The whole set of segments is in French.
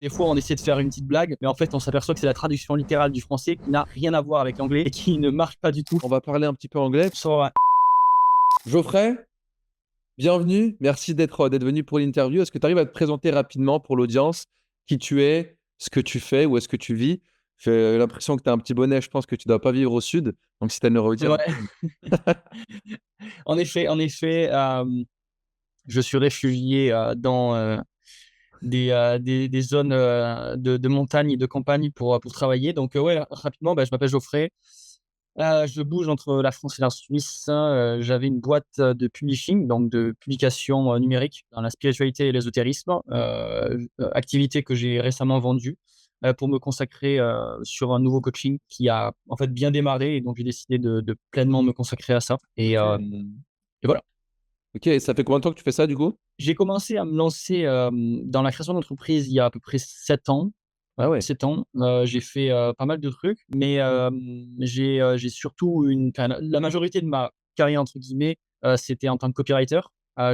Des fois, on essaie de faire une petite blague, mais en fait, on s'aperçoit que c'est la traduction littérale du français qui n'a rien à voir avec l'anglais et qui ne marche pas du tout. On va parler un petit peu anglais. Sur, Geoffrey, bienvenue. Merci d'être venu pour l'interview. Est-ce que tu arrives à te présenter rapidement pour l'audience qui tu es, ce que tu fais, où est-ce que tu vis? J'ai l'impression que tu as un petit bonnet. Je pense que tu ne dois pas vivre au sud. Donc, si tu as à redire. ouais. En effet, je suis réfugié dans des zones de montagne et de campagne pour travailler. Donc, ouais, rapidement, je m'appelle Geoffrey. Je bouge entre la France et la Suisse. J'avais une boîte de publishing, donc de publication numérique dans la spiritualité et l'ésotérisme, activité que j'ai récemment vendue pour me consacrer sur un nouveau coaching qui a en fait bien démarré. Et donc, j'ai décidé de pleinement me consacrer à ça. Ok. Et voilà. Ok, et ça fait combien de temps que tu fais ça du coup? J'ai commencé à me lancer dans la création d'entreprise il y a à peu près 7 ans. Ah ouais. 7 ans, j'ai fait pas mal de trucs, mais j'ai surtout la majorité de ma «carrière» entre guillemets, c'était en tant que copywriter.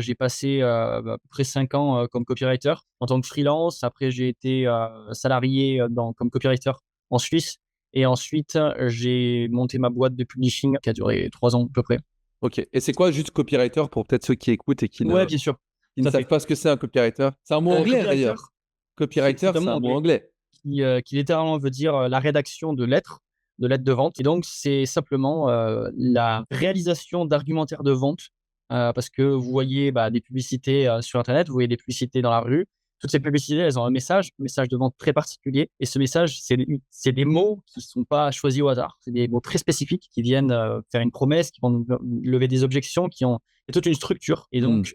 J'ai passé, à peu près 5 ans, comme copywriter en tant que freelance. Après j'ai été, salarié, comme copywriter en Suisse et ensuite, j'ai monté ma boîte de publishing qui a duré 3 ans à peu près. Ok. Et c'est quoi juste copywriter pour peut-être ceux qui écoutent et Ouais, bien sûr, qui tout ne à savent fait. pas ce que c'est un copywriter? C'est un mot anglais Copywriter, d'ailleurs. c'est Copywriter, c'est un c'est mot un mot anglais. anglais. Qui littéralement veut dire, la rédaction de lettres de vente et donc c'est simplement, la réalisation d'argumentaires de vente, parce que vous voyez, des publicités, sur internet, vous voyez des publicités dans la rue. Toutes ces publicités, elles ont un message de vente très particulier et ce message, c'est des mots qui ne sont pas choisis au hasard. C'est des mots très spécifiques qui viennent, faire une promesse, qui vont lever des objections, il y a toute une structure et Hmm. donc,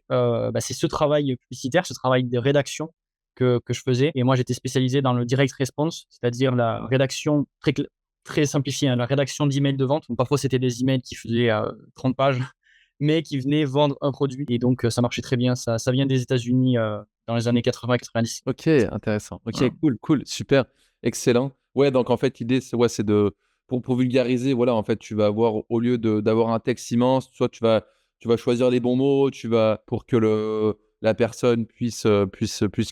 c'est ce travail publicitaire, ce travail de rédaction que je faisais. Et moi, j'étais spécialisé dans le direct response, c'est-à-dire la rédaction très simplifiée, hein, la rédaction d'emails de vente. Donc, parfois, c'était des emails qui faisaient 30 pages, mais qui venaient vendre un produit. Et donc, ça marchait très bien. Ça vient des États-Unis dans les années 80-90. Ok, intéressant. Ok, Voilà. cool, super, excellent. Ouais, donc en fait, l'idée, c'est de, pour vulgariser, voilà, en fait, tu vas avoir, au lieu d'avoir un texte immense, soit tu vas choisir les bons mots, pour que la personne puisse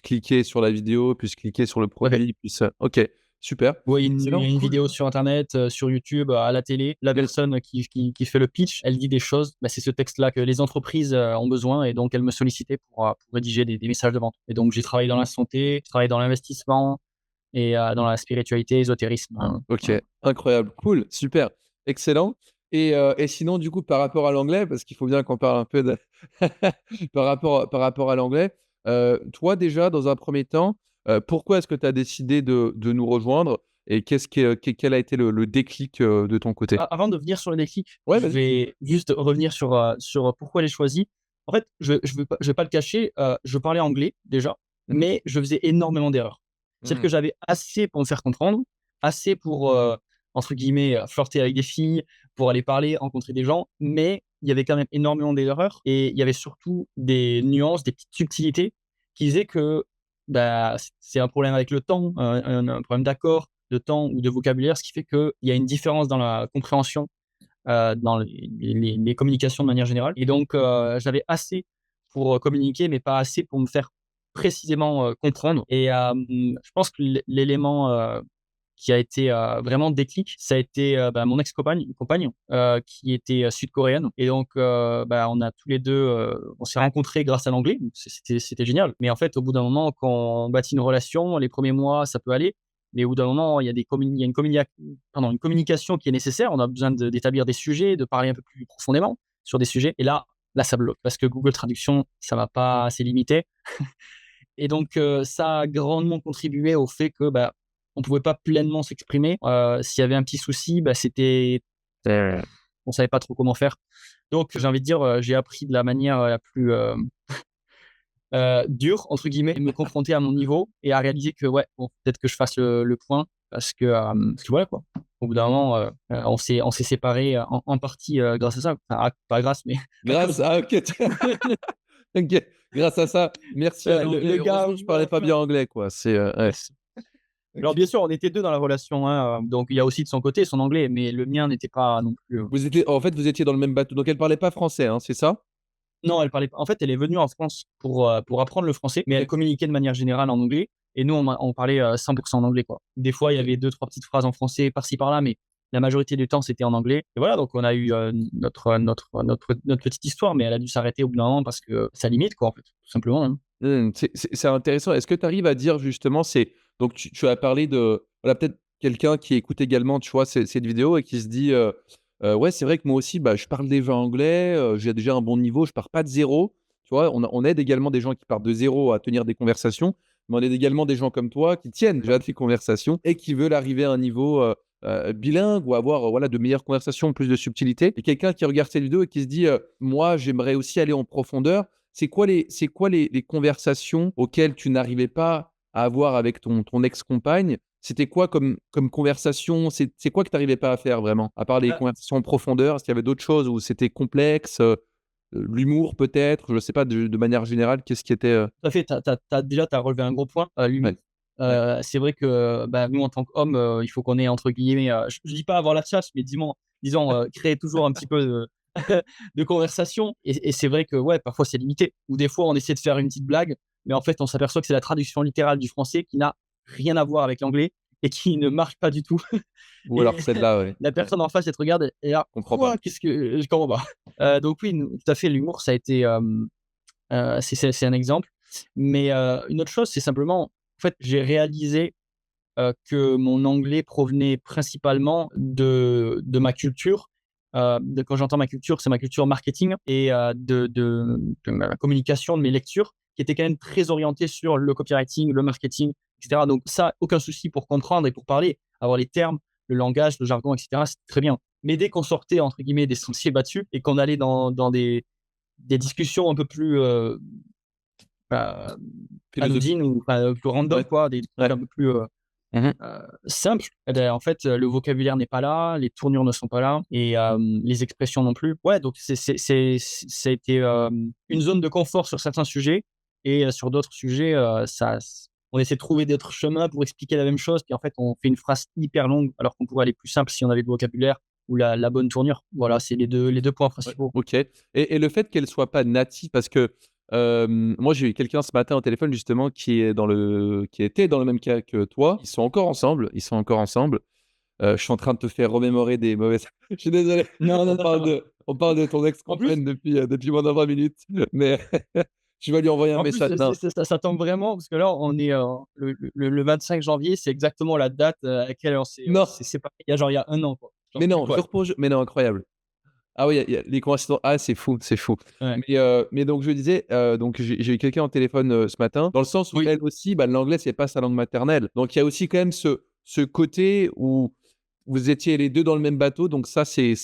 cliquer sur la vidéo, puisse cliquer sur le Ouais. produit, ok, super, Ouais, il y excellent, a une cool. vidéo sur internet, sur YouTube, à la télé. La personne qui fait le pitch, elle dit des choses. C'est ce texte-là que les entreprises ont besoin et donc elles me sollicitaient pour rédiger des messages de vente. Et donc j'ai travaillé dans la santé, j'ai travaillé dans l'investissement et dans la spiritualité, ésotérisme, Ok, voilà. incroyable, cool, super, excellent. Et sinon, du coup, par rapport à l'anglais, parce qu'il faut bien qu'on parle un peu de par rapport à l'anglais, toi déjà, dans un premier temps, pourquoi est-ce que tu as décidé de nous rejoindre et quel a été le déclic de ton côté? Avant de venir sur le déclic, Ouais, je vas-y. vais juste revenir sur pourquoi j'ai choisi. En fait, je vais pas le cacher, je parlais anglais déjà, Mhm. mais je faisais énormément d'erreurs. C'est-à-dire que Mhm. j'avais assez pour me faire comprendre, assez pour, entre guillemets, «flirter» avec des filles, pour aller parler, rencontrer des gens, mais il y avait quand même énormément d'erreurs et il y avait surtout des nuances, des petites subtilités qui faisaient que, c'est un problème avec le temps, un problème d'accord, de temps ou de vocabulaire, ce qui fait qu'il y a une différence dans la compréhension, dans les communications de manière générale et donc j'avais assez pour, communiquer, mais pas assez pour me faire précisément, comprendre et je pense que l'élément, qui a été, vraiment déclic, ça a été, mon compagne, qui était, sud-coréenne et donc on a tous les 2, on s'est rencontrés grâce à l'anglais, donc c'était génial. Mais en fait, au bout d'un moment, quand on bâtit une relation, les premiers mois, ça peut aller, mais au bout d'un moment, il y a une communication qui est nécessaire. On a besoin d'établir des sujets, de parler un peu plus profondément sur des sujets et là, ça bloque parce que Google Traduction, ça va pas, c'est limité et donc ça a grandement contribué au fait que, on pouvait pas pleinement s'exprimer. S'il y avait un petit souci, on savait pas trop comment faire. Donc j'ai envie de dire, j'ai appris de la manière, la plus, «dure» entre guillemets et me confronter à mon niveau et à réaliser que ouais, bon, peut-être que je fasse le point parce que voilà quoi. Au bout d'un moment, on s'est séparés, en partie, grâce à ça. Enfin, pas grâce, mais à Grâce cause à ok, ok, grâce à ça, merci à le l'anglais. gars Heureusement que je parlais pas bien anglais, quoi. Ouais. alors Ok. bien sûr, on était 2 dans la relation, hein, donc il y a aussi de son côté son anglais, mais le mien n'était pas non plus, Vous étiez dans le même bateau, donc elle parlait pas français, hein, c'est ça? non, elle parlait pas en fait, elle est venue en France pour apprendre le français, mais elle Ok. communiquait de manière générale en anglais Et nous, on parlait 100% en anglais, quoi. Des fois, il y avait deux, trois petites phrases en français par-ci par-là, mais la majorité du temps, c'était en anglais. Et voilà, donc on a eu notre petite histoire, mais elle a dû s'arrêter au bout d'un moment parce que ça limite, quoi, en fait, tout simplement, hein. C'est intéressant. Est-ce que tu arrives à dire justement, donc tu as parlé de voilà, peut-être quelqu'un qui écoute également, tu vois, cette vidéo et qui se dit, «Ouais, c'est vrai que moi aussi, bah, je parle déjà anglais, j'ai déjà un bon niveau, je pars pas de zéro». Tu vois? On aide également des gens qui partent de zéro à tenir des conversations, mais on aide également des gens comme toi qui tiennent déjà des conversations et qui veulent arriver à un niveau, bilingue ou avoir, voilà, de meilleures conversations, plus de subtilité et quelqu'un qui regarde cette vidéo et qui se dit, «Moi, j'aimerais aussi aller en profondeur». C'est quoi les conversations auxquelles tu n'arrivais pas à avoir avec ton ex-compagne? C'était quoi comme conversation? C'est quoi que tu arrivais pas à faire vraiment? À part les Bah, conversations en profondeur, est-ce qu'il y avait d'autres choses où c'était complexe, l'humour peut-être? Je sais pas, de manière générale, qu'est-ce qui était, tout à fait, déjà, tu as relevé un gros point, l'humour. ouais, ouais. C'est vrai que, bah, nous, en tant qu'hommes, il faut qu'on ait entre guillemets, je dis pas avoir la tchatche, mais disons, créer toujours un petit peu de de conversation et c'est vrai que, ouais, parfois c'est limité ou des fois on essaie de faire une petite blague, mais en fait, on s'aperçoit que c'est la traduction littérale du français qui n'a rien à voir avec l'anglais et qui ne marche pas du tout Ou et alors celle-là, ouais, la ouais, personne en face, elle te regarde et là: comprends pas. «Quoi? Qu'est-ce que?» Je comprends pas. Donc oui, nous tout à fait, l'humour, ça a été, c'est un exemple. Mais, une autre chose, c'est simplement, en fait, j'ai réalisé, que mon anglais provenait principalement de ma culture. Quand j'entends ma culture, c'est ma culture marketing et de ma communication, de mes lectures, qui étaient quand même très orientées sur le copywriting, le marketing, et cetera. Donc ça, aucun souci pour comprendre et pour parler. Avoir les termes, le langage, le jargon, et cetera, c'est très bien. Mais dès qu'on sortait, entre guillemets, «des sentiers battus» et qu'on allait dans des discussions un peu plus, bah, Philosophique, anodines ou enfin, plus random ouais, quoi, des trucs ouais. un peu plus, Mmh. simples et beh, en fait, le vocabulaire n'est pas là, les tournures ne sont pas là et les expressions non plus. Ouais, donc ça a été, une zone de confort sur certains sujets et sur d'autres sujets, on essaie de trouver d'autres chemins pour expliquer la même chose, puis en fait, on fait une phrase hyper longue alors qu'on pourrait aller plus simple si on avait le vocabulaire ou la bonne tournure. Voilà, c'est les deux points Ouais, principaux. OK et le fait qu'elle soit pas native parce que, moi j'ai eu quelqu'un ce matin au téléphone justement qui était dans le même cas que toi. Ils sont encore ensemble. Je suis en train de te faire remémorer des mauvaises je suis désolé, Non, non, non, ça va. on parle de ton En plus ex-compagne depuis moins de 20 minutes, mais je vais lui envoyer un En plus, message. Non, ça tombe vraiment parce que là, on est, le 25 janvier, c'est exactement la date, à laquelle on non, s'est séparés il y a 1 an, quoi. Genre mais pile non, poil. mais non, incroyable. Ah oui, il y a les coïncidences ah c'est fou, c'est fou. Ouais. Mais donc je disais, donc j'ai eu quelqu'un au téléphone, ce matin, dans le sens où Oui, elle aussi, bah, l'anglais, c'est pas sa langue maternelle. Donc il y a aussi quand même ce côté où vous étiez les 2 dans le même bateau, donc ça c'est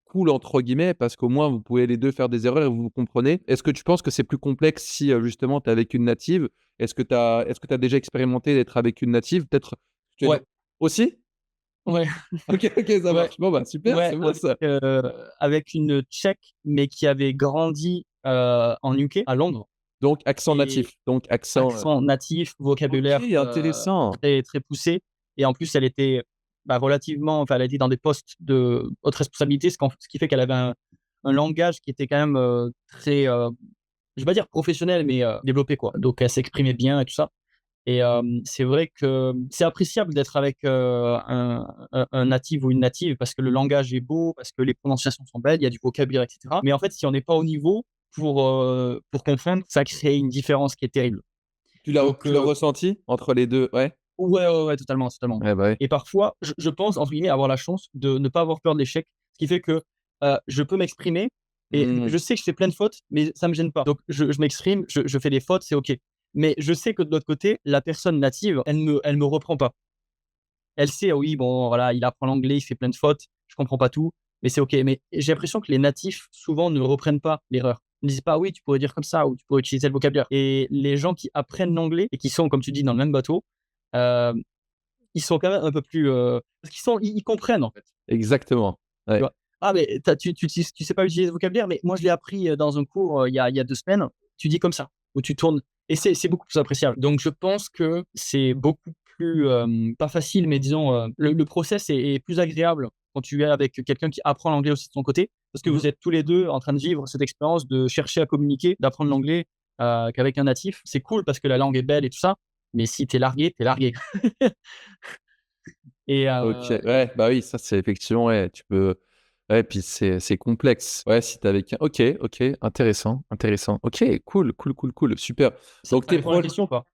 «cool» entre guillemets parce qu'au moins vous pouvez les 2 faire des erreurs et vous vous comprenez. Est-ce que tu penses que c'est plus complexe si, justement tu es avec une native? Est-ce que tu as déjà expérimenté d'être avec une native? Peut-être tu as ouais, aussi? ouais, OK, OK, ça ouais, marche. Bon, bah, super, ouais, c'est bon ça. avec une Tchèque, mais qui avait grandi, en UK, à Londres Donc accent et natif, donc accent, accent natif, OK, vocabulaire, intéressant. très, très poussé et en plus elle était, bah, relativement enfin, elle était dans des postes de haute responsabilité, ce qui fait qu'elle avait un langage qui était quand même, très, je vais pas dire professionnel, mais, développé, quoi. Donc elle s'exprimait bien et tout ça et c'est vrai que c'est appréciable d'être avec, un natif ou une native parce que le langage est beau, parce que les prononciations sont belles, il y a du vocabulaire et cetera. Mais en fait, si on n'est pas au niveau pour comprendre, ça crée une différence qui est terrible. Donc Tu l'as ressenti entre les 2? Ouais? ouais, ouais, ouais, totalement, totalement Ouais, bah, ouais. et parfois, je pense, entre guillemets, avoir la chance de ne pas avoir peur de l'échec. Ce qui fait que, je peux m'exprimer et Mmh. je sais que je fais plein de fautes, mais ça me gêne pas. Donc je m'exprime, je fais des fautes, c'est OK. Mais je sais que de l'autre côté, la personne native, elle me reprend pas. Elle sait: «Ah oui, bon, voilà, il apprend l'anglais, il fait plein de fautes, je comprends pas tout, mais c'est OK». Mais j'ai l'impression que les natifs, souvent, ne reprennent pas l'erreur. Ils ne disent pas: «Oui, tu pourrais dire comme ça» ou «Tu pourrais utiliser le vocabulaire» et les gens qui apprennent l'anglais et qui sont, comme tu dis, dans le même bateau, hem ils sont quand même un peu plus, parce qu'ils comprennent, en fait, Exactement. tu Ouais. vois? «Ah mais tu sais pas utiliser le vocabulaire, mais moi je l'ai appris, dans un cours, il y a 2 semaines, tu dis comme ça» ou tu tournes et c'est beaucoup plus appréciable. Donc je pense que c'est beaucoup plus, pas facile, mais disons, le process est plus agréable quand tu es avec quelqu'un qui apprend l'anglais aussi de son côté, parce que Mmh vous mh. êtes tous les 2 en train de vivre cette expérience de chercher à communiquer, d'apprendre l'anglais, qu'avec un natif. C'est cool parce que la langue est belle et tout ça, mais si t'es largué, t'es largué. Et OK, ouais, bah, oui, ça, c'est effectivement, ouais, tu peux ouais, puis c'est complexe. Ouais, si tu es avec un OK, OK, intéressant, intéressant. OK, cool, cool, cool, cool, super. ça Donc tes répond à la projets question ou pas?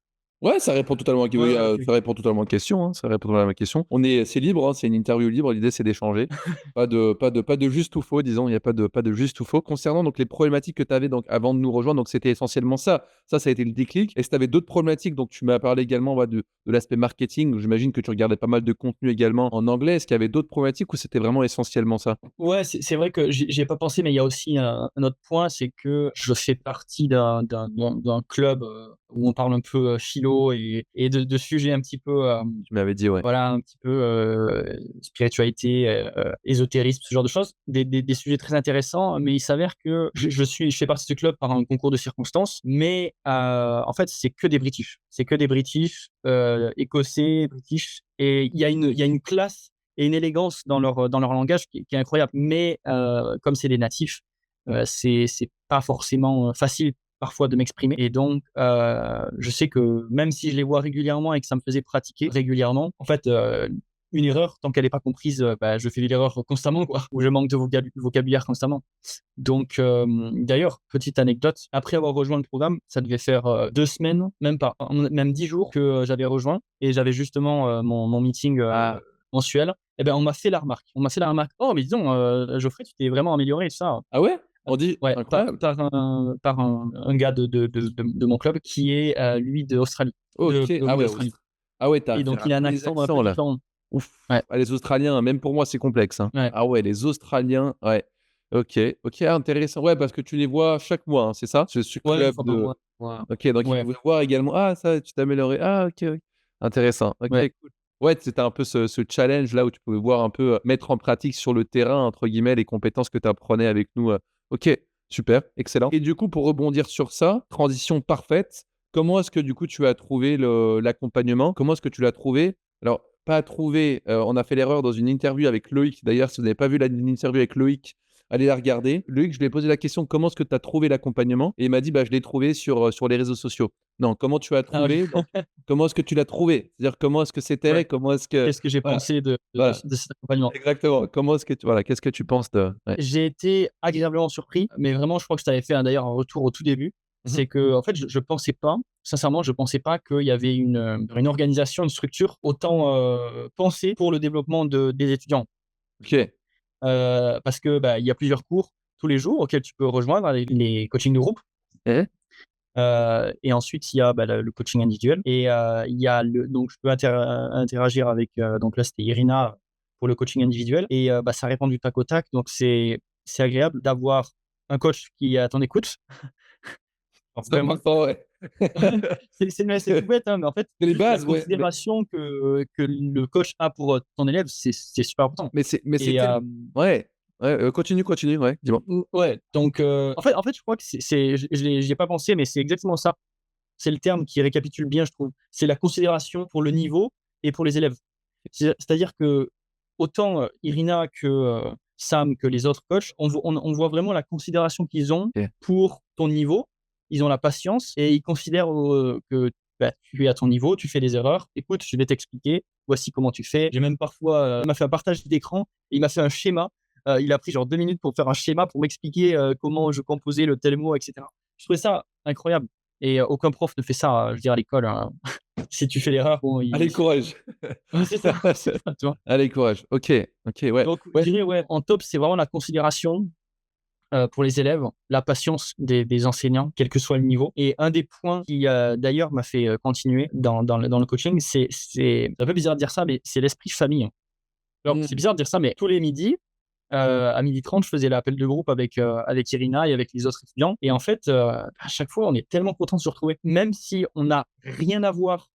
ouais, ça répond totalement à Ouais, oui, ouais, OK. ça répond totalement à la question, hein, ça répond totalement à la question. C'est libre, hein, c'est une interview libre, l'idée c'est d'échanger. Pas de juste ou faux, disons, il y a pas de juste ou faux. Concernant donc les problématiques que tu avais donc avant de nous rejoindre, donc c'était essentiellement ça. Ça a été le déclic. Est-ce que tu avais d'autres problématiques? Donc tu m'as parlé également, ouais, de l'aspect marketing. J'imagine que tu regardais pas mal de contenu également en anglais. Est-ce qu'il y avait d'autres problématiques ou c'était vraiment essentiellement ça? Ouais, c'est vrai que j'y ai pas pensé, mais il y a aussi un autre point, c'est que je fais partie d'un club, où on parle un peu, philo et de sujets un petit peu, Tu m'avais dit, ouais. voilà, un petit peu, spiritualité, ésotérisme, ce genre de choses. Des sujets très intéressants, mais il s'avère que je fais partie de ce club par un concours de circonstances, mais en fait, c'est que des British. C'est que des British, écossais, British et il y a une classe et une élégance dans leur langage qui est incroyable. Mais comme c'est des natifs, c'est pas forcément, facile parfois de m'exprimer et donc je sais que même si je les vois régulièrement et que ça me faisait pratiquer régulièrement, en fait, une erreur tant qu'elle est pas comprise, bah, je fais l'erreur constamment quoi, ou je manque de vocabulaire constamment. Donc d'ailleurs, petite anecdote, après avoir rejoint le programme, ça devait faire, 2 semaines, même pas, même 10 jours que, j'avais rejoint et j'avais justement, mon meeting, Ah, mensuel et ben, on m'a fait la remarque. On m'a fait la remarque: «Oh mais dis donc, Geoffrey, tu t'es vraiment amélioré et tout ça». ah ouais? On dit Ouais, incroyable. par un gars de mon club qui est, lui d'Australie, OK, ah oui ouais, d'Australie ah ouais, tu et fait donc il a un rappeler les accent un peu accents là. différent. Ouf! Ouais, Ah les Australiens, même pour moi, c'est complexe, hein. ouais. Ah ouais, les Australiens, ouais. OK, OK, ah intéressant. Ouais, parce que tu les vois chaque mois, hein, c'est ça? Ce Ouais, une club fois par de mois. Ouais. OK, donc ils Ouais. pouvaient voir également: «Ah ça, tu t'es amélioré. Ah OK, OK». Intéressant. OK, Ouais. cool. Ouais, c'était un peu ce challenge là où tu pouvais voir un peu, mettre en pratique sur le terrain entre guillemets les compétences que tu apprenais avec nous, OK, super, excellent et du coup pour rebondir sur ça, transition parfaite, comment est-ce que du coup tu as trouvé l'accompagnement? Comment est-ce que tu l'as trouvé? Alors pas trouvé, on a fait l'erreur dans une interview avec Loïc, d'ailleurs si vous n'avez pas vu l'interview avec Loïc, allez la regarder. Loïc, je lui ai posé la question: «Comment est-ce que tu as trouvé l'accompagnement?» et il m'a dit: «Bah, je l'ai trouvé sur les réseaux sociaux». Non, comment tu as Ah trouvé? OK. Donc comment est-ce que tu l'as trouvé? C'est-à-dire comment est-ce que c'était? Ouais. Comment est-ce que Qu'est-ce que j'ai voilà, pensé voilà, de cet accompagnement? exactement. Comment est-ce que tu voilà, qu'est-ce que tu penses de ouais. J'ai été agréablement surpris, mais vraiment, je crois que je t'avais fait d'ailleurs un retour au tout début. Mmh mh. C'est qu'en fait, je pensais pas, sincèrement, je pensais pas qu'il y avait une organisation, une structure autant, pensée pour le développement des étudiants. OK. Parce que, bah, il y a plusieurs cours tous les jours auxquels tu peux rejoindre les coachings de groupe, Et et ensuite il y a, bah, le coaching individuel et il y a donc je peux interagir avec, donc là, c'était Irina pour le coaching individuel et bah, ça répond du tac au tac, donc c'est agréable d'avoir un coach qui est à ton écoute. c'est Vraiment. important, ouais. C'est tout bête, hein, mais en fait, C'est les juste la bases, ouais, considération que le coach a pour, ton élève, c'est super important mais c'est et ouais, ouais, continue, continue, ouais, dis-moi. ouais, donc en fait, je crois que c'est j'y ai pas pensé, mais c'est exactement ça. C'est le terme qui récapitule bien, je trouve. C'est la considération pour le niveau et pour les élèves. C'est-à-dire que autant, Irina que, Sam, que les autres coachs, on voit vraiment la considération qu'ils ont OK. pour ton niveau. Ils ont la patience et ils considèrent, que, bah, tu es à ton niveau, tu fais des erreurs. «Écoute, je vais t'expliquer, voici comment tu fais». J'ai même parfois, il m'a fait un partage d'écran et il m'a fait un schéma. Il a pris genre 2 minutes pour faire un schéma pour m'expliquer, comment je composais le tel mot et cetera. Je trouvais ça incroyable. Et aucun prof ne fait ça, je veux dire à l'école, hein. Si tu fais l'erreur, bon, Allez, il courage. ouais, c'est ça, tu vois? Allez, courage. OK, OK, ouais, Donc je ouais. dirais, ouais, en top, c'est vraiment la considération, pour les élèves, la patience des enseignants, quel que soit le niveau et un des points qui, d'ailleurs m'a fait, continuer dans le coaching, c'est un peu bizarre de dire ça, mais c'est l'esprit famille. Alors c'est Mmh. bizarre de dire ça, mais tous les midis, à 12h30, je faisais l'appel de groupe avec Irina et avec les autres étudiants et en fait, à chaque fois, on est tellement content de se retrouver. Même si on n'a rien à voir,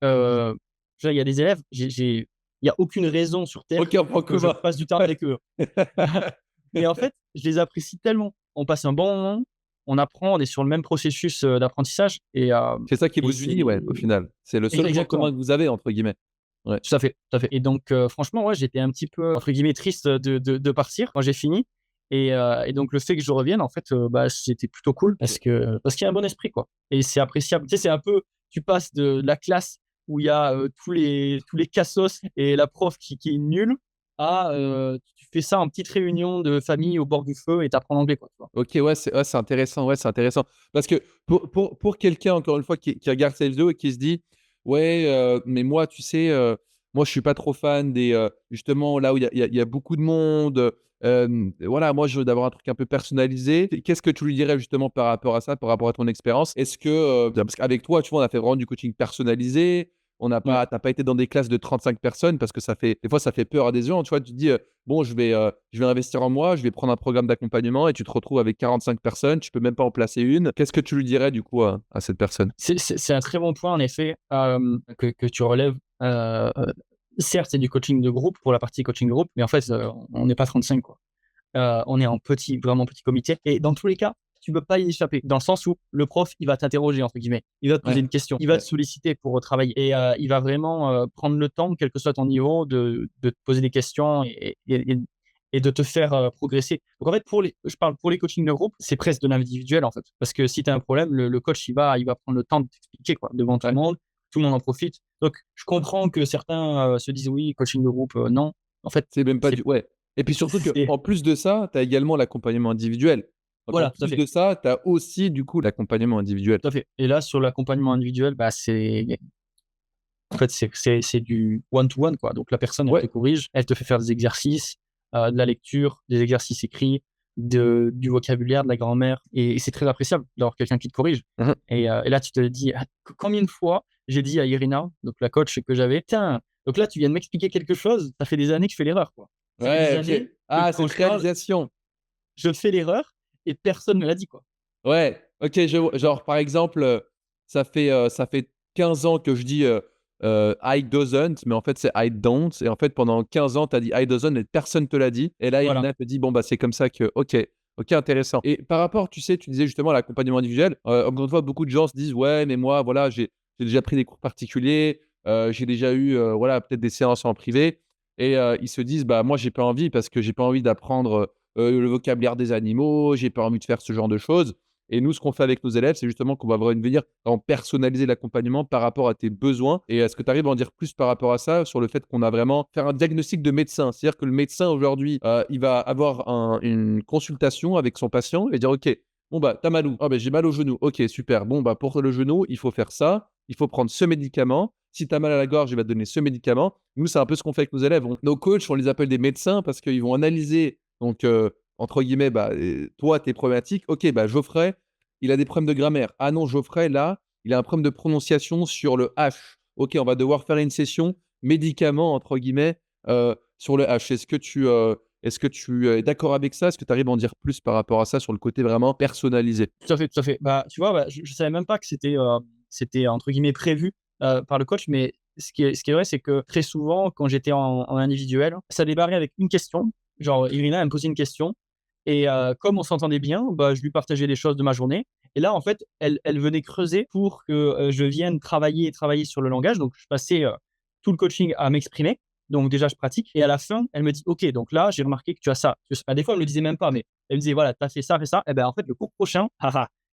tu vois, il y a des élèves, il y a aucune raison sur terre Aucun point pour que je commun. passe du temps avec eux. Mais en fait, je les apprécie tellement. On passe un bon moment, on apprend, on est sur le même processus, d'apprentissage C'est ça qui et vous unit, ouais, au final. C'est le seul point commun exactement. que vous avez entre guillemets. Ouais. Tout à fait, tout à fait et donc franchement, ouais, j'étais un petit peu, entre guillemets, «triste» de partir quand j'ai fini et donc le fait que je revienne, en fait, bah, c'était plutôt cool parce qu'il y a un bon esprit, quoi et c'est appréciable. Tu sais, c'est un peu tu passes de la classe où il y a tous les cassos et la prof qui est nulle à tu fais ça en petite réunion de famille au bord du feu et tu apprends l'anglais, quoi, tu vois. OK, ouais, c'est intéressant, ouais, c'est intéressant. Parce que pour quelqu'un, encore une fois, qui regarde cette vidéo et qui se dit: «Ouais, mais moi, tu sais, moi, je suis pas trop fan des, justement, là où il y a beaucoup de monde, voilà, moi, je veux d'avoir un truc un peu personnalisé». Qu'est-ce que tu lui dirais, justement, par rapport à ça, par rapport à ton expérience? Est-ce que, parce qu'avec toi, tu vois, on a fait vraiment du coaching personnalisé, on n'a Ouais. pas tu as pas été dans des classes de 35 personnes parce que ça fait des fois, ça fait peur à des gens, tu vois? Tu te dis, bon, je vais investir en moi, je vais prendre un programme d'accompagnement et tu te retrouves avec 45 personnes, tu peux même pas en placer une. Qu'est-ce que tu lui dirais du coup à cette personne? C'est un très bon point en effet, que tu relèves. Certes, c'est du coaching de groupe pour la partie coaching de groupe, mais en fait, on n'est pas 35, quoi. On est en petit, vraiment petit comité et dans tous les cas, tu peux pas y échapper. Dans le sens où le prof, il va «t'interroger» entre guillemets. Il va te poser Ouais, une question, il va te ouais. solliciter pour travailler et il va vraiment, prendre le temps, quel que soit ton niveau, de te poser des questions et de te faire, progresser. Donc en fait, je parle pour les coachings de groupe, c'est presque de l'individuel, en fait. Parce que si tu as un problème, le coach, il va prendre le temps de t'expliquer, quoi, devant tout le monde en profite. Donc je comprends que certains, se disent: «Oui, coaching de groupe, non». En fait, C'est même pas c'est du ouais et puis surtout c'est qu'en plus de ça, tu as également l'accompagnement individuel. Donc en voilà, tout à plus fait. de ça, tu as aussi du coup l'accompagnement individuel. Tout à fait et là, sur l'accompagnement individuel, bah, en fait, c'est du one to one, quoi. Donc la personne, elle te Ouais. corrige, elle te fait faire des exercices, de la lecture, des exercices écrits, du vocabulaire, de la grammaire et c'est très appréciable d'avoir quelqu'un qui te corrige Mmh mh. et là, tu te dis: «Ah, combien de fois j'ai dit à Irina», donc la coach que j'avais: «Tiens, donc là, tu viens de m'expliquer quelque chose, ça fait des années que je fais l'erreur, quoi. Ça fait des Ouais, OK. années que Ah, quand cette je parle, réalisation. je fais l'erreur et personne me l'a dit, quoi». Ouais, OK, je vois. Genre, par exemple, ça fait 15 ans que je dis, I doesn't, mais en fait, c'est I don't et en fait, pendant 15 ans, tu as dit I doesn't et personne te l'a dit et là, Voilà. Irina te dit: «Bon, bah, c'est comme ça que» OK, OK, intéressant et par rapport, tu sais, tu disais justement à l'accompagnement individuel, encore une fois, beaucoup de gens se disent: «Ouais, mais moi, voilà, j'ai déjà pris des cours particuliers, j'ai déjà eu, voilà, peut-être des séances en privé» et ils se disent: «Bah, moi, j'ai pas envie parce que j'ai pas envie d'apprendre, le vocabulaire des animaux, j'ai pas envie de faire ce genre de choses». Et nous, ce qu'on fait avec nos élèves, c'est justement qu'on va venir en personnaliser l'accompagnement par rapport à tes besoins. Et est-ce que tu arrives à en dire plus par rapport à ça, sur le fait qu'on a vraiment faire un diagnostic de médecin? C'est-à-dire que le médecin aujourd'hui, il va avoir une consultation avec son patient et dire: «OK, bon bah, t'as mal où? Ah bah, j'ai mal au genou. OK, super. Bon bah, pour le genou, il faut faire ça, il faut prendre ce médicament. Si tu as mal à la gorge, il va te donner ce médicament». Nous, c'est un peu ce qu'on fait avec nos élèves. Nos coachs, on les appelle des médecins parce qu'ils vont analyser donc entre guillemets, bah, toi, tes problématiques. OK, bah, Geoffrey, il a des problèmes de grammaire. Ah non, Geoffrey, là, il a un problème de prononciation sur le H. OK, on va devoir faire une session «médicament» entre guillemets, sur le H. Est-ce que tu es d'accord avec ça? Est-ce que tu arrives à en dire plus par rapport à ça, sur le côté vraiment personnalisé? Tout à fait, tout à fait. Bah, tu vois, bah, je savais même pas que c'était entre guillemets «prévu», par le coach, mais ce qui est vrai, c'est que très souvent, quand j'étais en individuel, ça démarrait avec une question. Genre, Irina, elle me posait une question et comme on s'entendait bien, bah, je lui partageais des choses de ma journée et là, en fait, elle venait creuser pour que, je vienne travailler sur le langage. Donc je passais, tout le coaching à m'exprimer. Donc déjà, je pratique et à la fin, elle me dit: «OK, donc là, j'ai remarqué que tu as ça». Bah, des fois, elle me le disait même pas, mais elle me disait: «Voilà, tu as fait ça et ben, en fait, le cours prochain,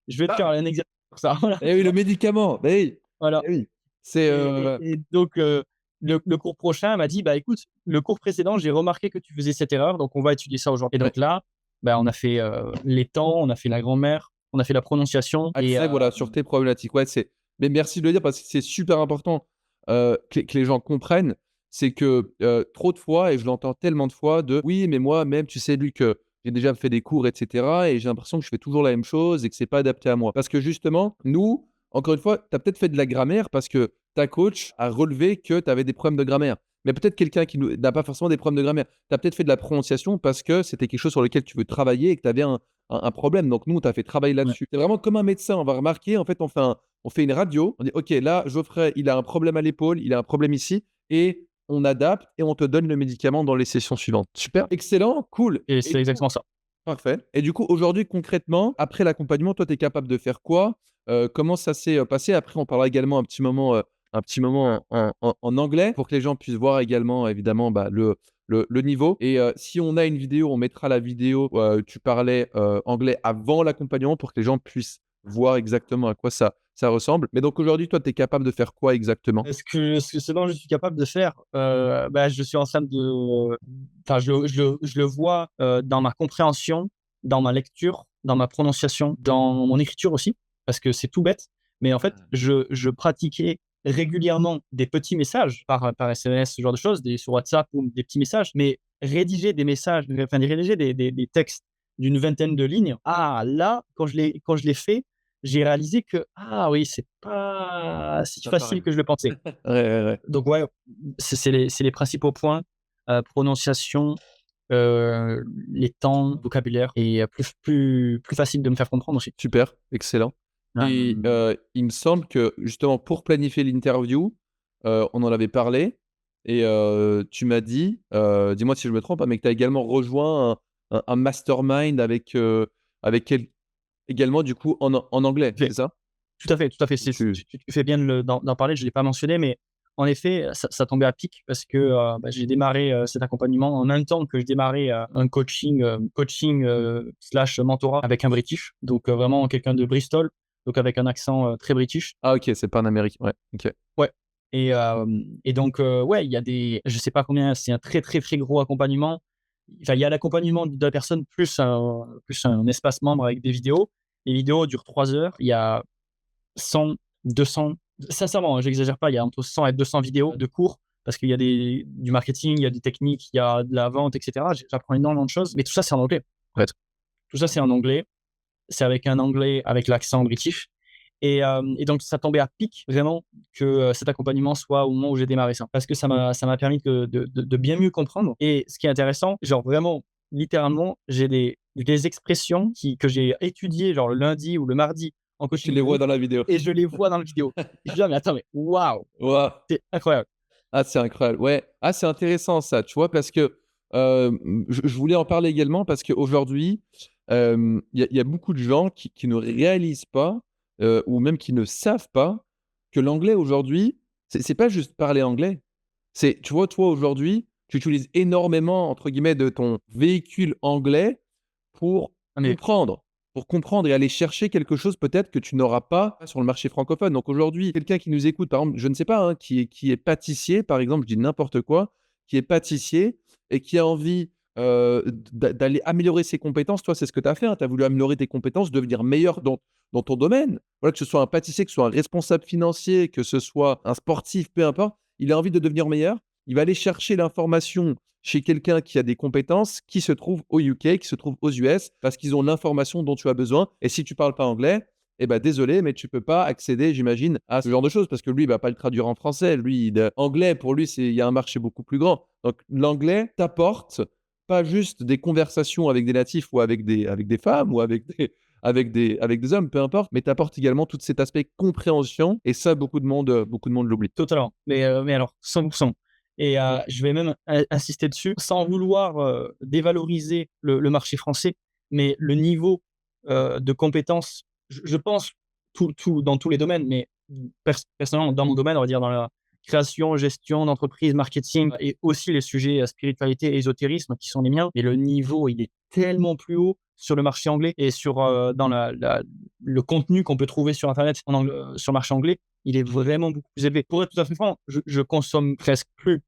je vais te faire Ah! un exercice sur ça». Voilà, Eh tu oui, le vois? médicament, beh oui, Voilà eh oui. C'est, et donc le cours prochain, elle m'a dit: «Bah, écoute, le cours précédent, j'ai remarqué que tu faisais cette erreur, donc on va étudier ça aujourd'hui». Et ouais. donc là, bah, on a fait, les temps, on a fait la grammaire, on a fait la prononciation et Axé, voilà, sur tes problématiques. Ouais, mais merci de le dire parce que c'est super important, que les gens comprennent. C'est que, trop de fois et je l'entends tellement de fois de: «Oui, mais moi même, tu sais, Luc, j'ai déjà fait des cours et cetera et j'ai l'impression que je fais toujours la même chose et que c'est pas adapté à moi». Parce que justement, nous, encore une fois, tu as peut-être fait de la grammaire parce que ta coach a relevé que tu avais des problèmes de grammaire. Mais peut-être quelqu'un qui n'a pas forcément des problèmes de grammaire. Tu as peut-être fait de la prononciation parce que c'était quelque chose sur lequel tu veux travailler et que tu avais un problème. Donc nous, on t'a fait travailler ouais, là-dessus. C'est vraiment comme un médecin. On va remarquer, en fait, on fait une radio. On dit: «OK, là, Geoffrey, il a un problème à l'épaule, il a un problème ici» et on adapte et on te donne le médicament dans les sessions suivantes. Super, excellent, cool et et c'est du coup exactement ça. parfait et du coup, aujourd'hui, concrètement, après l'accompagnement, toi, tu es capable de faire quoi? Comment ça s'est, passé? Après, on parlera également un petit moment en anglais pour que les gens puissent voir également, évidemment, bah, le niveau et si on a une vidéo, on mettra la vidéo où, tu parlais, anglais avant l'accompagnement pour que les gens puissent voir exactement à quoi ça ressemble. Mais donc aujourd'hui, toi, tu es capable de faire quoi exactement? Ce dont je suis capable de faire, je suis en train de, enfin, je le vois dans ma compréhension, dans ma lecture, dans ma prononciation, dans mon écriture aussi, parce que c'est tout bête. Mais en fait, je pratiquais régulièrement des petits messages par SMS, ce genre de choses, sur WhatsApp ou des petits messages, mais rédiger des messages, enfin, rédiger des textes d'une vingtaine de lignes. Ah, là, quand je l'ai fait, j'ai réalisé que, ah oui, c'est pas si Pas facile pareil. que je le pensais. Ouais, ouais, ouais. Donc ouais, c'est les principaux points, prononciation, les temps, vocabulaire et plus facile de me faire comprendre aussi. Super, excellent. Et Hem, il me semble que justement pour planifier l'interview, on en avait parlé et tu m'as dit, dis-moi si je me trompe, hein, mais que tu as également rejoint un mastermind avec également du coup en anglais, fait c'est ça? tout à fait, tout à fait. Tu Tu fais bien d'en parler, je ne l'ai pas mentionné, mais en effet, ça tombait à pic parce que, j'ai démarré, cet accompagnement en même temps que je démarrais, un coaching, slash mentorat avec un British, donc vraiment quelqu'un de Bristol, donc avec un accent, très british. ah OK, c'est pas un américain, ouais, OK. Ouais, et donc ouais, il y a je sais pas combien, c'est un très, très, très gros accompagnement. Enfin, il y a l'accompagnement de la personne plus un espace membre avec des vidéos. Les vidéos durent 3 heures. Il y a 100, 200, sincèrement, hein, j'exagère pas, il y a entre 100 et 200 vidéos de cours parce qu'il y a du marketing, il y a des techniques, il y a de la vente et cetera. J'apprends énormément de choses, mais tout ça, c'est en anglais, en fait. Tout ça, c'est en anglais. C'est avec un anglais avec l'accent british et donc ça tombait à pic vraiment que, cet accompagnement soit au moment où j'ai démarré ça. Parce que ça m'a permis de bien mieux comprendre et ce qui est intéressant, genre vraiment, littéralement, j'ai des expressions que j'ai étudiées genre le lundi ou le mardi en Tu coaching les de vois groupe dans la vidéo. et je les vois dans la vidéo. Et je me dis: «Ah mais attends, mais waouh, Waouh! c'est incroyable!» Ah, c'est incroyable. Ouais. Ah, c'est intéressant ça, tu vois? Parce que, je voulais en parler également parce qu'aujourd'hui, il y a beaucoup de gens qui ne réalisent pas, ou même qui ne savent pas que l'anglais aujourd'hui, c'est pas juste parler anglais. C'est tu vois, toi, aujourd'hui, tu utilises énormément, entre guillemets, de ton véhicule anglais pour Ah mais comprendre, pour comprendre et aller chercher quelque chose peut-être que tu n'auras pas sur le marché francophone. Donc aujourd'hui, quelqu'un qui nous écoute, par exemple, je ne sais pas, hein, qui est pâtissier, par exemple, je dis n'importe quoi, qui est pâtissier et qui a envie, d'aller améliorer ses compétences. Toi, c'est ce que tu as fait, hein, tu as voulu améliorer tes compétences, devenir meilleur dans ton domaine. Voilà, que ce soit un pâtissier, que ce soit un responsable financier, que ce soit un sportif, peu importe, il a envie de devenir meilleur. Il va aller chercher l'information chez quelqu'un qui a des compétences qui se trouvent au UK, qui se trouvent aux US, parce qu'ils ont l'information dont tu as besoin. Et si tu parles pas anglais, eh ben désolé, mais tu peux pas accéder, j'imagine, à ce genre de choses, parce que lui, il va pas le traduire en français. Lui, anglais, pour lui, il y a un marché beaucoup plus grand. Donc l'anglais t'apporte pas juste des conversations avec des natifs ou avec des femmes ou avec des hommes, peu importe, mais t'apporte également tout cet aspect compréhension. Et ça, beaucoup de monde l'oublie. totalement, mais alors 100 et je vais même insister dessus sans vouloir, dévaloriser le marché français, mais le niveau, de compétences, je pense tout dans tous les domaines, mais personnellement dans mon domaine, on va dire dans la création, gestion d'entreprise, marketing et aussi les sujets, spiritualité et ésotérisme qui sont les miens, mais le niveau, il est tellement plus haut sur le marché anglais et dans le contenu qu'on peut trouver sur internet sur le marché anglais, il est vraiment beaucoup plus élevé. Pour être tout à fait franc, je consomme presque plus,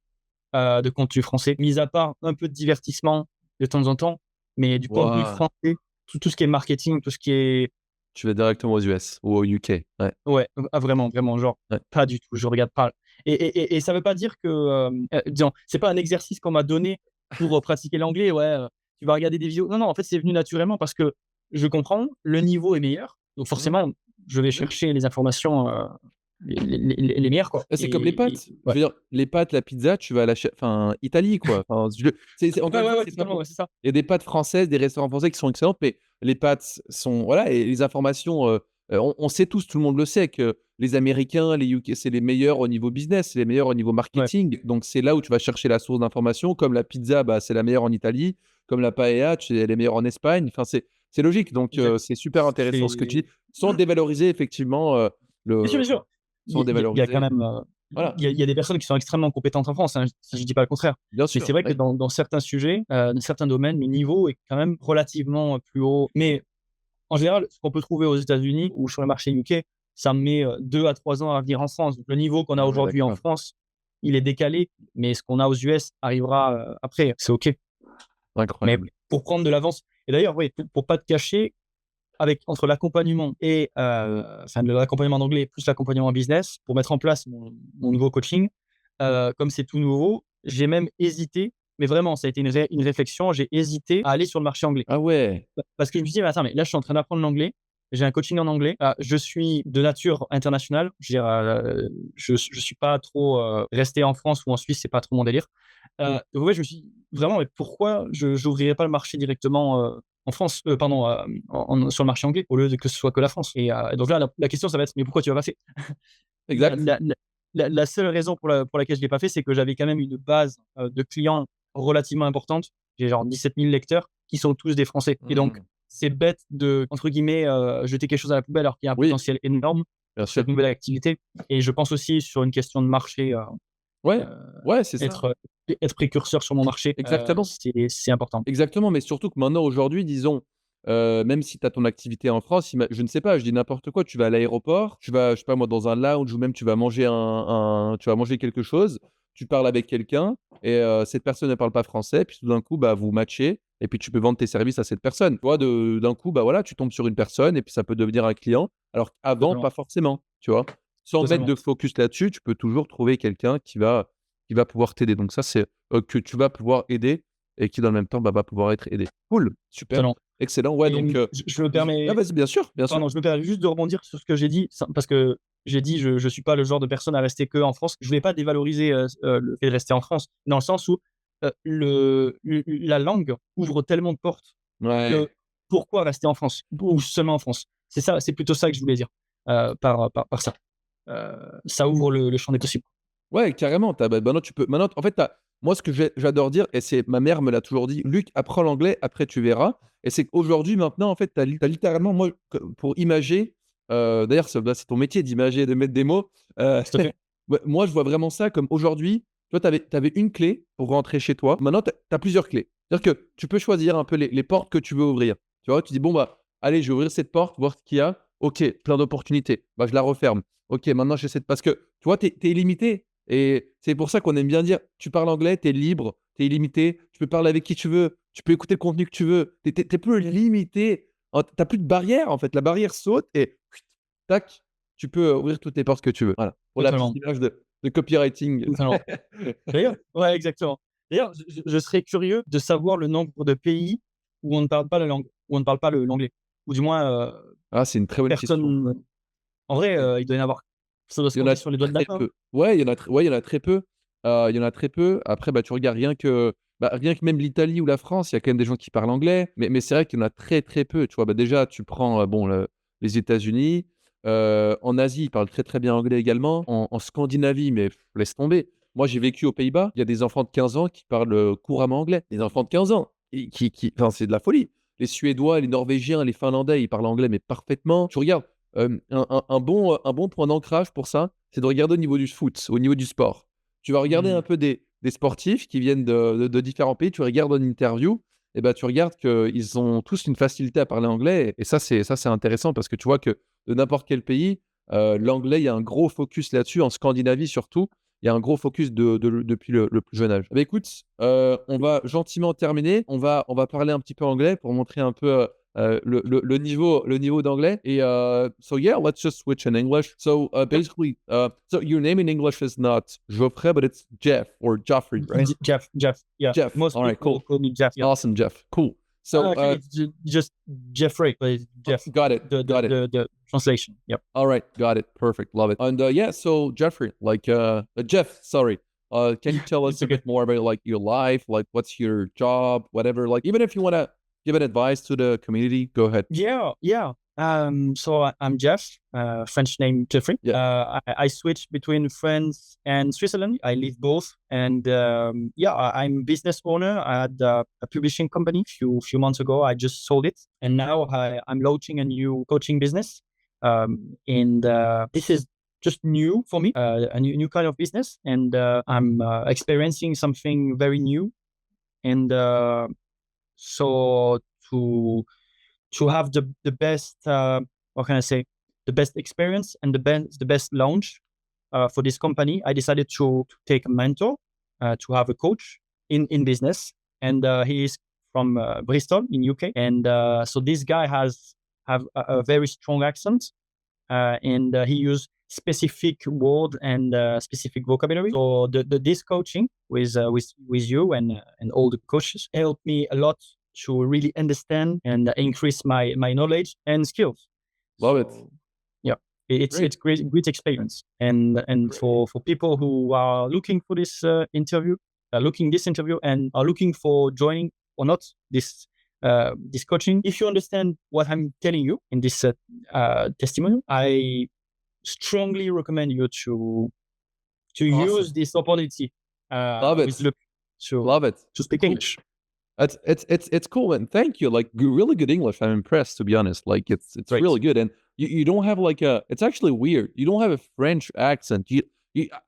de contenu français, mis à part un peu de divertissement de temps en temps, mais du contenu Waouh! français, tout ce qui est marketing, tout ce qui est Tu vas directement aux US ou au UK. Ouais, ouais, vraiment, vraiment, genre ouais. pas du tout, je regarde pas et ça veut pas dire que, disons, c'est pas un exercice qu'on m'a donné pour, pratiquer l'anglais, ouais, tu vas regarder des vidéos. Non, non, en fait, c'est venu naturellement parce que je comprends, le niveau est meilleur, donc Mmh. forcément, je vais chercher les informations, les meilleures, quoi Bah, c'est comme les et pâtes. Je ouais. veux dire, les pâtes, la pizza, tu vas à la enfin, Italie, quoi. Enfin, encore Ouais, une ouais, fois, ouais, c'est pas totalement, pour ouais, c'est ça. il y a des pâtes françaises, des restaurants français qui sont excellentes, mais les pâtes sont voilà et les informations, on sait tous, tout le monde le sait que les Américains, les UK, c'est les meilleurs au niveau business, c'est les meilleurs au niveau Ouais, marketing. Donc c'est là où tu vas chercher la source d'information. Comme la pizza, bah, c'est la meilleure en Italie. Comme la paella, elle est meilleure en Espagne. Enfin, c'est logique. Donc exact. c'est super intéressant ce que tu C'est dis, sans dévaloriser effectivement, bien sûr, le bien sûr. sans Il y a quand dévaloriser même, voilà. il y a des personnes qui sont extrêmement compétentes en France, hein, je dis pas le contraire. Bien Mais c'est sûr, vrai que oui. dans certains sujets, dans certains domaines, le niveau est quand même relativement, plus haut. Mais en général, ce qu'on peut trouver aux États-Unis ou sur le marché UK, ça me met 2 à 3 ans à venir en France. Donc le niveau qu'on a Ah ouais, aujourd'hui en d'accord. France, il est décalé, mais ce qu'on a aux US arrivera, après. C'est OK. Mais Incroyable. pour prendre de l'avance et d'ailleurs, oui, pour pas te cacher, avec entre l'accompagnement et enfin de l'accompagnement d'anglais plus l'accompagnement business, pour mettre en place mon nouveau coaching, comme c'est tout nouveau, j'ai même hésité, mais vraiment ça a été une réflexion, j'ai hésité à aller sur le marché anglais. Ah ouais! Parce que je me suis dit: «Mais attends, mais là je suis en train d'apprendre l'anglais, j'ai un coaching en anglais, je suis de nature internationale». Je veux dire, je suis pas trop, resté en France ou en Suisse, c'est pas trop mon délire. Donc ouais, je me suis dit: «Vraiment, mais pourquoi je j'ouvrirais pas le marché directement, en France, pardon, sur le marché anglais, au lieu de que ce soit que la France?» Et donc là, la question ça va être: «Mais pourquoi tu l'as pas fait?» La Exact. la la la seule raison pour laquelle je l'ai pas fait, c'est que j'avais quand même une base, de clients relativement importante. J'ai genre 17 000 lecteurs qui sont tous des Français et donc Mmh. c'est bête de, entre guillemets, «jeter quelque chose à la poubelle» alors qu'il y a un Oui, potentiel énorme bien sur cette sûr. nouvelle activité et je pense aussi sur une question de marché, Ouais, heu, ouais, c'est ça. être, être précurseur sur mon marché, Exactement. c'est important. Exactement, mais surtout que maintenant, aujourd'hui, disons, même si tu as ton activité en France, je ne sais pas, je dis n'importe quoi, tu vas à l'aéroport, tu vas, je sais pas moi, dans un lounge ou même tu vas manger tu vas manger quelque chose, tu parles avec quelqu'un et cette personne ne parle pas français, puis tout d'un coup, bah, vous matchez et puis tu peux vendre tes services à cette personne. Tu vois? D'un coup, bah, voilà, tu tombes sur une personne et puis ça peut devenir un client, alors qu'avant, Totalement, pas forcément, tu vois? Sans mettre totalement, de focus là-dessus, tu peux toujours trouver quelqu'un qui va pouvoir t'aider. Donc ça, c'est, que tu vas pouvoir aider et qui dans le même temps, bah, va pouvoir être aidé. Cool, super, totalement excellent. Ouais, et donc, je me j ah permets vas-y, bien sûr, bien sûr. pardon, je me permets juste de rebondir sur ce que j'ai dit, sans parce que j'ai dit: «Je suis pas le genre de personne à rester qu'en France». Je voulais pas dévaloriser, le fait de rester en France, dans le sens où, la langue ouvre tellement de portes que Ouais. pourquoi rester en France? Ou seulement en France? C'est ça, c'est plutôt ça que je voulais dire, par ça. Ça ouvre le champ des possibles. Ouais, carrément, tu bah, maintenant tu peux maintenant en fait, tu moi ce que j'adore dire et c'est ma mère me l'a toujours dit: «Luc, apprends l'anglais, après tu verras» et c'est qu'aujourd'hui maintenant en fait, tu as littéralement moi que pour imager, d'ailleurs ça bah, c'est ton métier d'imager, de mettre des mots, Tout à fait, ouais, moi je vois vraiment ça comme aujourd'hui, toi tu avais une clé pour rentrer chez toi, maintenant tu as plusieurs clés. C'est-à-dire que tu peux choisir un peu les portes que tu veux ouvrir. Tu vois? Tu dis: «Bon bah, allez je vais ouvrir cette porte, voir ce qu'il y a. OK, plein d'opportunités. Bah, je la referme. OK, maintenant j'essaie de» parce que tu vois, tu es illimité. Et c'est pour ça qu'on aime bien dire: «Tu parles anglais, tu es libre, tu es illimité, tu peux parler avec qui tu veux, tu peux écouter le contenu que tu veux, tu es plus limité, tu as plus de barrière en fait, la barrière saute et tac, tu peux ouvrir toutes les portes que tu veux». Voilà, pour la petite totalement, image de copywriting. totalement. D'ailleurs ouais, exactement. D'ailleurs, je serais curieux de savoir le nombre de pays où on ne parle pas la langue, où on ne parle pas l'anglais. Ou du moins, Ah, c'est une très bonne question. personne en vrai, il doit y en avoir ça doit se Il y en a compter sur les doigts de la très main, hein. peu. Ouais, il y en a très peu, il y en a très peu. Après, bah, tu regardes rien que même l'Italie ou la France, il y a quand même des gens qui parlent anglais, mais c'est vrai qu'il y en a très, très peu, tu vois? Bah, déjà, tu prends, bon, les États-Unis, en Asie, ils parlent très, très bien anglais également. En Scandinavie, mais laisse tomber. Moi, j'ai vécu aux Pays-Bas, il y a des enfants de 15 ans qui parlent, couramment anglais. Des enfants de 15 ans et qui enfin, c'est de la folie. Les Suédois, les Norvégiens, les Finlandais, ils parlent anglais, mais parfaitement. Tu regardes un bon point d'ancrage pour ça, c'est de regarder au niveau du foot, au niveau du sport. Tu vas regarder un Mmh. peu des sportifs qui viennent de différents pays, tu regardes en interview et bah, tu regardes qu'ils ont tous une facilité à parler anglais et ça c'est intéressant parce que tu vois que de n'importe quel pays, l'anglais, il y a un gros focus là-dessus, en Scandinavie surtout, il y a un gros focus depuis le plus jeune âge. Bah, écoute, on va gentiment terminer. On va parler un petit peu anglais pour montrer un peu, le niveau d'anglais et so yeah, let's just switch in English. So, basically, so your name in English is not Geoffrey, but it's Jeff or Joffrey, right? Jeff, yeah. Jeff. Most All right, people cool. call me Jeff, yeah. Awesome, Jeff. Cool. So, Actually, it's just Jeffrey, but it's Jeff. got it. The the Got it. the the translation. Yep. All right, got it. Perfect. Love it. And yeah, so Jeffrey, like Jeff, sorry. Can you tell us It's a okay. bit more about like your life, like what's your job, whatever? Like even if you want to give an advice to the community, go ahead. Yeah, yeah. So I'm Jeff, French name Jeffrey. Yeah. I switched between France and Switzerland. I live both, and yeah, I'm business owner. I had a publishing company few months ago. I just sold it, and now I'm launching a new coaching business. And this is just new for me, a new kind of business, and I'm experiencing something very new. And so to have the best what can I say? the best experience and the best launch for this company, I decided to take a mentor, to have a coach in business, and he is from Bristol in UK, and so this guy have a very strong accent, and he use specific word and specific vocabulary. So this coaching with you and all the coaches helped me a lot to really understand and increase my knowledge and skills. Love it. So, yeah, it's Great. great experience. And for people who are looking for this interview, and are looking for joining or not this coaching, if you understand what I'm telling you in this testimonial, I strongly recommend you to Awesome. use this opportunity Love it. with Luke Love it. to speak Cool. English. It's cool, and thank you. Like really good English. I'm impressed, to be honest. Like it's Great. really good, and you don't have like a. It's actually weird. You don't have a French accent.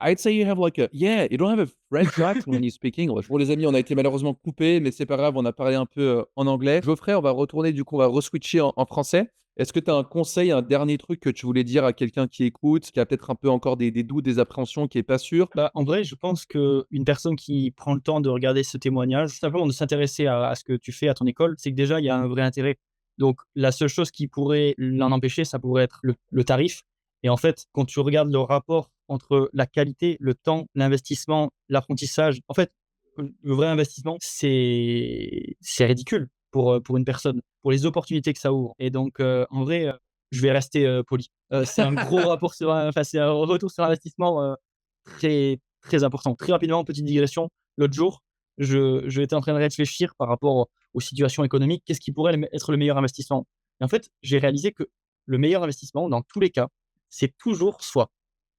I'd say you have like a. Yeah, you don't have a French accent when you speak English. Bon les amis, on a été malheureusement coupé, mais c'est pas grave. On a parlé un peu en anglais. Geoffrey, on va retourner du coup, on va reswitcher en français. Est-ce que tu as un conseil, un dernier truc que tu voulais dire à quelqu'un qui écoute, qui a peut-être un peu encore des doutes, des appréhensions, qui est pas sûr? Bah, en vrai, je pense qu'une personne qui prend le temps de regarder ce témoignage, simplement de s'intéresser à ce que tu fais à ton école, c'est que déjà, il y a un vrai intérêt. Donc, la seule chose qui pourrait l'en empêcher, ça pourrait être le tarif. Et en fait, quand tu regardes le rapport entre la qualité, le temps, l'investissement, l'apprentissage, en fait, le vrai investissement, c'est ridicule pour une personne, pour les opportunités que ça ouvre. Et donc, en vrai, je vais rester poli. C'est un gros rapport enfin, c'est un retour sur investissement très, très important. Très rapidement, petite digression. L'autre jour, j'étais en train de réfléchir par rapport aux situations économiques. Qu'est-ce qui pourrait être le meilleur investissement? Et en fait, j'ai réalisé que le meilleur investissement, dans tous les cas, c'est toujours soi.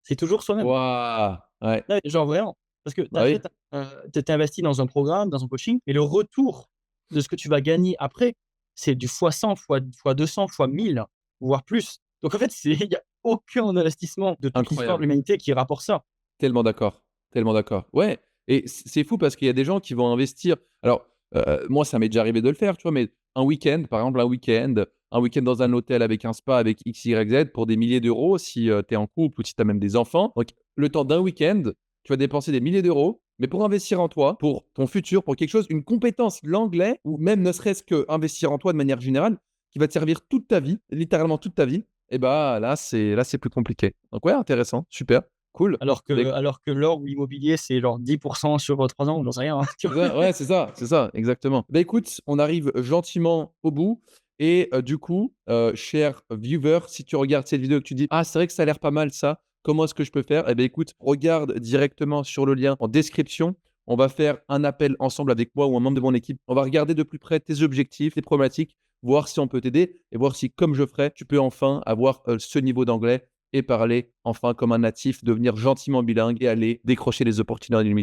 C'est toujours soi-même. Waouh! Ouais. Ouais, genre vraiment. Parce que tu Bah oui. achètes, tu investi dans un programme, dans un coaching, et le retour de ce que tu vas gagner après, c'est du fois 100, fois 200, fois 1000, voire plus. Donc en fait, il y a aucun investissement de toute l'histoire de Incroyable. l'humanité qui rapporte ça. Tellement d'accord, tellement d'accord. Ouais, et c'est fou parce qu'il y a des gens qui vont investir. Alors, moi, ça m'est déjà arrivé de le faire, tu vois? Mais un week-end, par exemple, un week-end dans un hôtel avec un spa avec X, Y, Z pour des milliers d'euros si, tu es en couple ou si tu as même des enfants. Donc le temps d'un week-end, tu vas dépenser des milliers d'euros, mais pour investir en toi, pour ton futur, pour quelque chose, une compétence, l'anglais ou même ne serait-ce qu'investir en toi de manière générale, qui va te servir toute ta vie, littéralement toute ta vie, et bah, là, c'est plus compliqué. Donc ouais, intéressant, super, cool. Beh Alors que l'or ou l'immobilier, c'est genre 10% sur 3 ans, j'en sais rien, hein, tu C'est vois? ça, ouais, c'est ça, exactement. Bah, écoute, on arrive gentiment au bout et du coup, cher viewer, si tu regardes cette vidéo et que tu dis: «Ah, c'est vrai que ça a l'air pas mal ça, comment est-ce que je peux faire?» Eh beh, écoute, regarde directement sur le lien en description. On va faire un appel ensemble avec moi ou un membre de mon équipe. On va regarder de plus près tes objectifs, tes problématiques, voir si on peut t'aider et voir si, comme je ferai, tu peux enfin avoir, ce niveau d'anglais et parler enfin comme un natif, devenir gentiment bilingue et aller décrocher les opportunités illimitées.